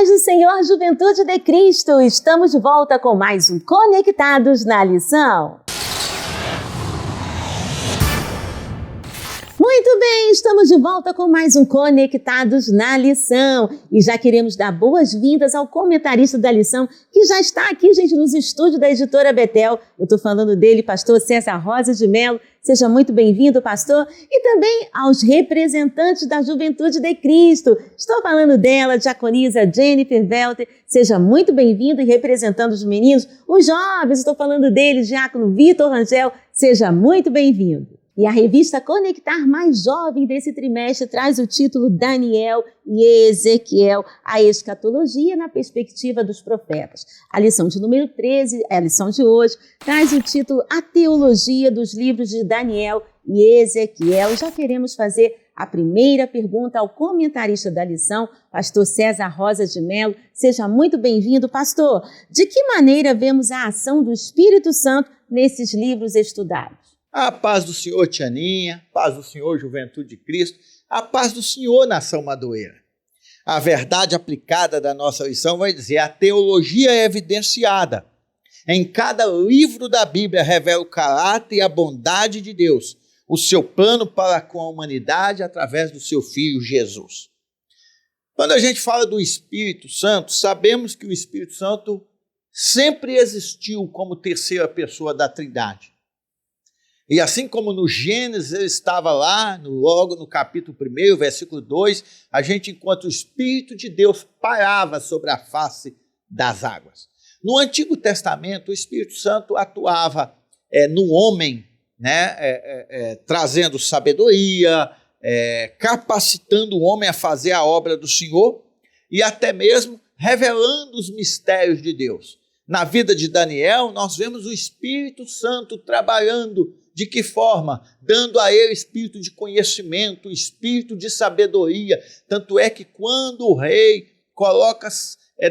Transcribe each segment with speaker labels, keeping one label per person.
Speaker 1: Paz do Senhor, Juventude de Cristo! Estamos de volta com mais um Conectados na Lição. Muito bem, estamos de volta com mais um Conectados na Lição. E já queremos dar boas-vindas ao comentarista da lição, que já está aqui, gente, nos estúdios da Editora Betel. Eu estou falando dele, pastor César Rosa de Mello. Seja muito bem-vindo, pastor. E também aos representantes da Juventude de Cristo. Estou falando dela, diaconisa Jennifer Welter. Seja muito bem-vindo e representando os meninos, os jovens. Estou falando dele, diácono Vitor Rangel. Seja muito bem-vindo. E a revista Conectar Mais Jovem desse trimestre traz o título Daniel e Ezequiel, a escatologia na perspectiva dos profetas. A lição de número 13, a lição de hoje, traz o título A Teologia dos Livros de Daniel e Ezequiel. Já queremos fazer a primeira pergunta ao comentarista da lição, pastor César Rosa de Mello. Seja muito bem-vindo, pastor. De que maneira vemos a ação do Espírito Santo nesses livros estudados?
Speaker 2: A paz do Senhor, Tianinha, paz do Senhor, Juventude de Cristo, a paz do Senhor, Nação Madureira. A verdade aplicada da nossa lição vai dizer: a teologia é evidenciada. Em cada livro da Bíblia revela o caráter e a bondade de Deus, o seu plano para com a humanidade através do seu Filho Jesus. Quando a gente fala do Espírito Santo, sabemos que o Espírito Santo sempre existiu como terceira pessoa da Trindade. E assim como no Gênesis ele estava lá, logo no capítulo 1, versículo 2, a gente encontra o Espírito de Deus parava sobre a face das águas. No Antigo Testamento, o Espírito Santo atuava no homem, trazendo sabedoria, capacitando o homem a fazer a obra do Senhor e até mesmo revelando os mistérios de Deus. Na vida de Daniel, nós vemos o Espírito Santo trabalhando. De que forma? Dando a ele espírito de conhecimento, espírito de sabedoria. Tanto é que quando o rei coloca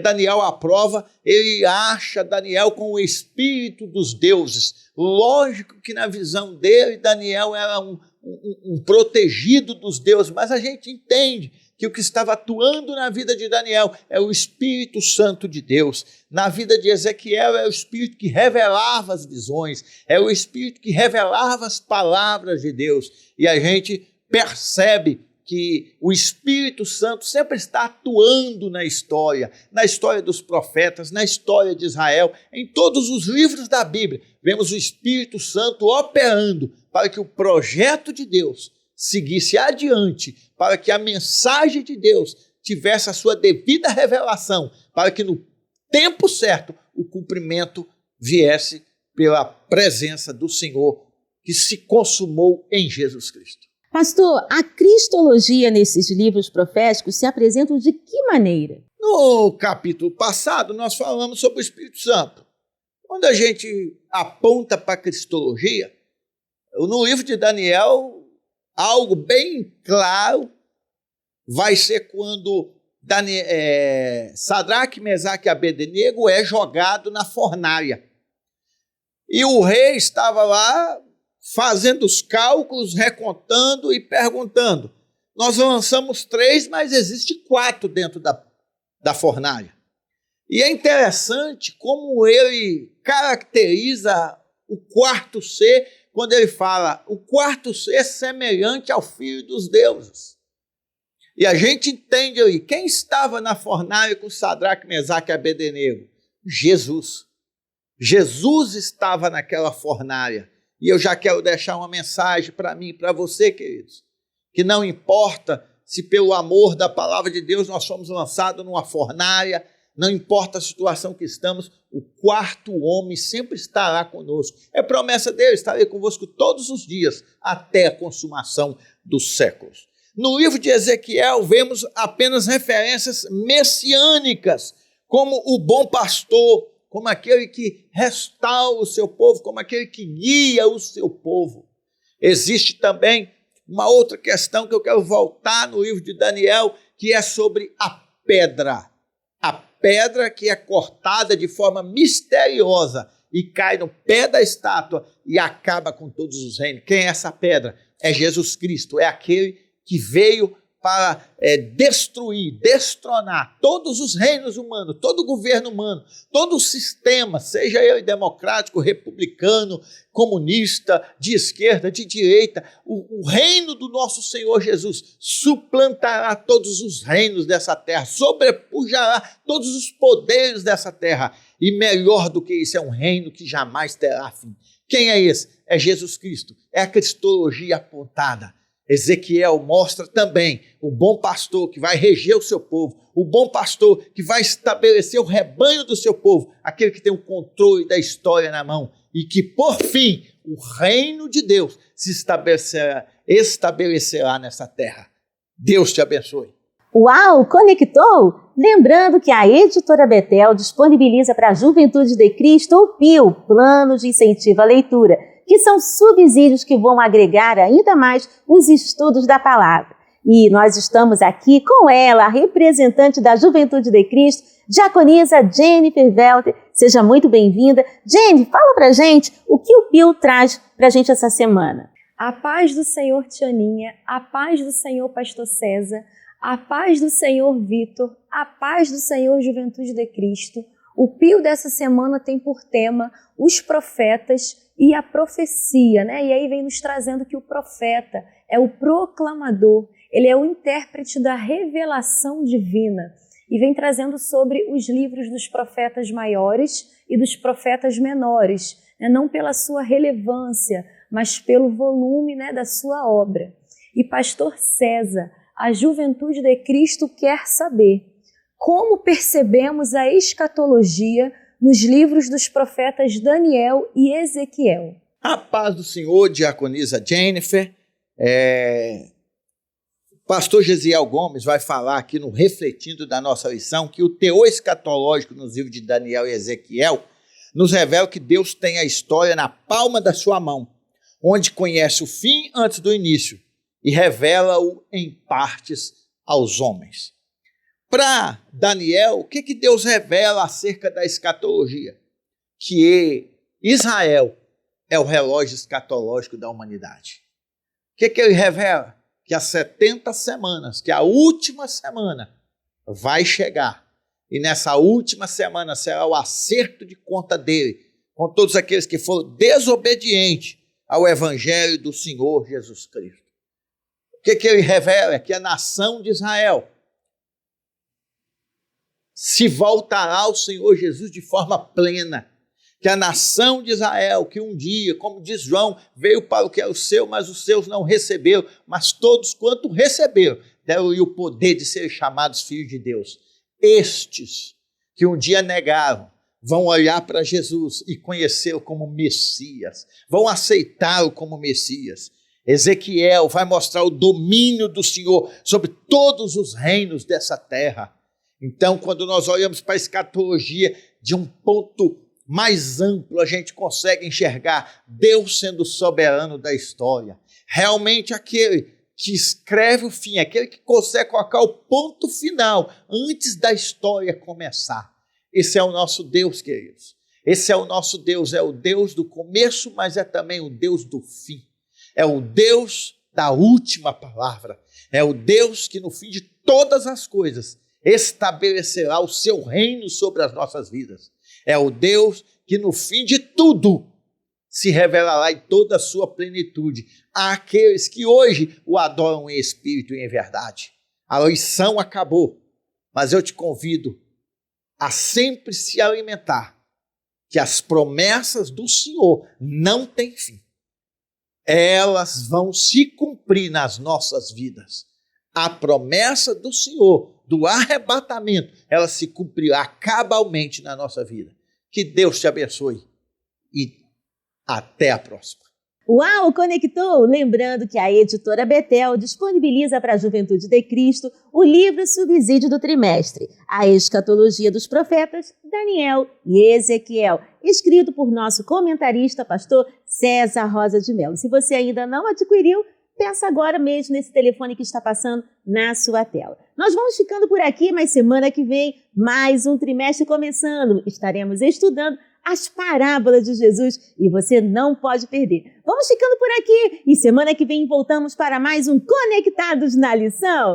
Speaker 2: Daniel à prova, ele acha Daniel com o espírito dos deuses. Lógico que na visão dele, Daniel era um protegido dos deuses, mas a gente entende que o que estava atuando na vida de Daniel é o Espírito Santo de Deus. Na vida de Ezequiel é o Espírito que revelava as visões, é o Espírito que revelava as palavras de Deus. E a gente percebe que o Espírito Santo sempre está atuando na história dos profetas, na história de Israel, em todos os livros da Bíblia. Vemos o Espírito Santo operando para que o projeto de Deus seguisse adiante, para que a mensagem de Deus tivesse a sua devida revelação, para que no tempo certo o cumprimento viesse pela presença do Senhor, que se consumou em Jesus Cristo.
Speaker 1: Pastor, a cristologia nesses livros proféticos se apresenta de que maneira?
Speaker 2: No capítulo passado, nós falamos sobre o Espírito Santo. Quando a gente aponta para a cristologia, no livro de Daniel, algo bem claro vai ser quando Sadraque, Mesaque e Abednego é jogado na fornalha. E o rei estava lá fazendo os cálculos, recontando e perguntando. Nós lançamos 3, mas existe 4 dentro da fornalha. E é interessante como ele caracteriza o quarto ser, quando ele fala, o quarto ser é semelhante ao Filho dos deuses. E a gente entende aí, quem estava na fornalha com Sadraque, Mesaque e Abednego? Jesus. Jesus estava naquela fornalha. E eu já quero deixar uma mensagem para mim e para você, queridos, que não importa se pelo amor da palavra de Deus nós somos lançados numa fornalha, não importa a situação que estamos, o quarto homem sempre estará conosco. É promessa dele, estarei convosco todos os dias, até a consumação dos séculos. No livro de Ezequiel, vemos apenas referências messiânicas, como o bom pastor, como aquele que restaura o seu povo, como aquele que guia o seu povo. Existe também uma outra questão que eu quero voltar no livro de Daniel, que é sobre a pedra. A pedra que é cortada de forma misteriosa e cai no pé da estátua e acaba com todos os reinos. Quem é essa pedra? É Jesus Cristo, é aquele que veio para destruir, destronar todos os reinos humanos, todo o governo humano, todo o sistema, seja ele democrático, republicano, comunista, de esquerda, de direita. O reino do nosso Senhor Jesus suplantará todos os reinos dessa terra, sobrepujará todos os poderes dessa terra. E melhor do que isso, é um reino que jamais terá fim. Quem é esse? É Jesus Cristo, é a cristologia apontada. Ezequiel mostra também o bom pastor que vai reger o seu povo, o bom pastor que vai estabelecer o rebanho do seu povo, aquele que tem o controle da história na mão e que, por fim, o reino de Deus se estabelecerá nessa terra. Deus te abençoe.
Speaker 1: Uau, conectou? Lembrando que a Editora Betel disponibiliza para a Juventude de Cristo o PIL, Plano de Incentivo à Leitura, que são subsídios que vão agregar ainda mais os estudos da palavra. E nós estamos aqui com ela, a representante da Juventude de Cristo, diaconisa Jennifer Welter. Seja muito bem-vinda. Jenny, fala pra gente o que o PIL traz pra gente essa semana.
Speaker 3: A paz do Senhor, Tianinha, a paz do Senhor, Pastor César, a paz do Senhor, Vitor, a paz do Senhor, Juventude de Cristo. O PIL dessa semana tem por tema os profetas e a profecia, né? E aí vem nos trazendo que o profeta é o proclamador, ele é o intérprete da revelação divina e vem trazendo sobre os livros dos profetas maiores e dos profetas menores, né? Não pela sua relevância, mas pelo volume, né, da sua obra. E Pastor César, a Juventude de Cristo quer saber como percebemos a escatologia nos livros dos profetas Daniel e Ezequiel.
Speaker 2: A paz do Senhor, diaconisa Jennifer. Pastor Gesiel Gomes vai falar aqui no Refletindo da nossa lição que o teor escatológico nos livros de Daniel e Ezequiel nos revela que Deus tem a história na palma da sua mão, onde conhece o fim antes do início e revela-o em partes aos homens. Para Daniel, o que Deus revela acerca da escatologia? Que Israel é o relógio escatológico da humanidade. O que ele revela? Que as 70 semanas, que a última semana vai chegar. E nessa última semana será o acerto de conta dele com todos aqueles que foram desobedientes ao evangelho do Senhor Jesus Cristo. O que ele revela? É que a nação de Israel se voltará ao Senhor Jesus de forma plena. Que a nação de Israel, que um dia, como diz João, veio para o que é o seu, mas os seus não receberam, mas todos quanto receberam, deram-lhe o poder de serem chamados filhos de Deus. Estes que um dia negaram, vão olhar para Jesus e conhecê-lo como Messias, vão aceitá-lo como Messias. Ezequiel vai mostrar o domínio do Senhor sobre todos os reinos dessa terra. Então, quando nós olhamos para a escatologia de um ponto mais amplo, a gente consegue enxergar Deus sendo soberano da história. Realmente aquele que escreve o fim, aquele que consegue colocar o ponto final antes da história começar. Esse é o nosso Deus, queridos. Esse é o nosso Deus, é o Deus do começo, mas é também o Deus do fim. É o Deus da última palavra. É o Deus que no fim de todas as coisas estabelecerá o seu reino sobre as nossas vidas. É o Deus que no fim de tudo se revelará em toda a sua plenitude àqueles que hoje o adoram em espírito e em verdade. A lição acabou, mas eu te convido a sempre se alimentar que as promessas do Senhor não têm fim. Elas vão se cumprir nas nossas vidas. A promessa do Senhor, do arrebatamento, ela se cumprirá cabalmente na nossa vida. Que Deus te abençoe e até a próxima.
Speaker 1: Uau, conectou! Lembrando que a Editora Betel disponibiliza para a Juventude de Cristo o livro subsídio do trimestre, A Escatologia dos Profetas, Daniel e Ezequiel, escrito por nosso comentarista, pastor César Rosa de Mello. Se você ainda não adquiriu, peça agora mesmo nesse telefone que está passando na sua tela. Nós vamos ficando por aqui, mas semana que vem, mais um trimestre começando. Estaremos estudando as parábolas de Jesus e você não pode perder. Vamos ficando por aqui e semana que vem voltamos para mais um Conectados na Lição.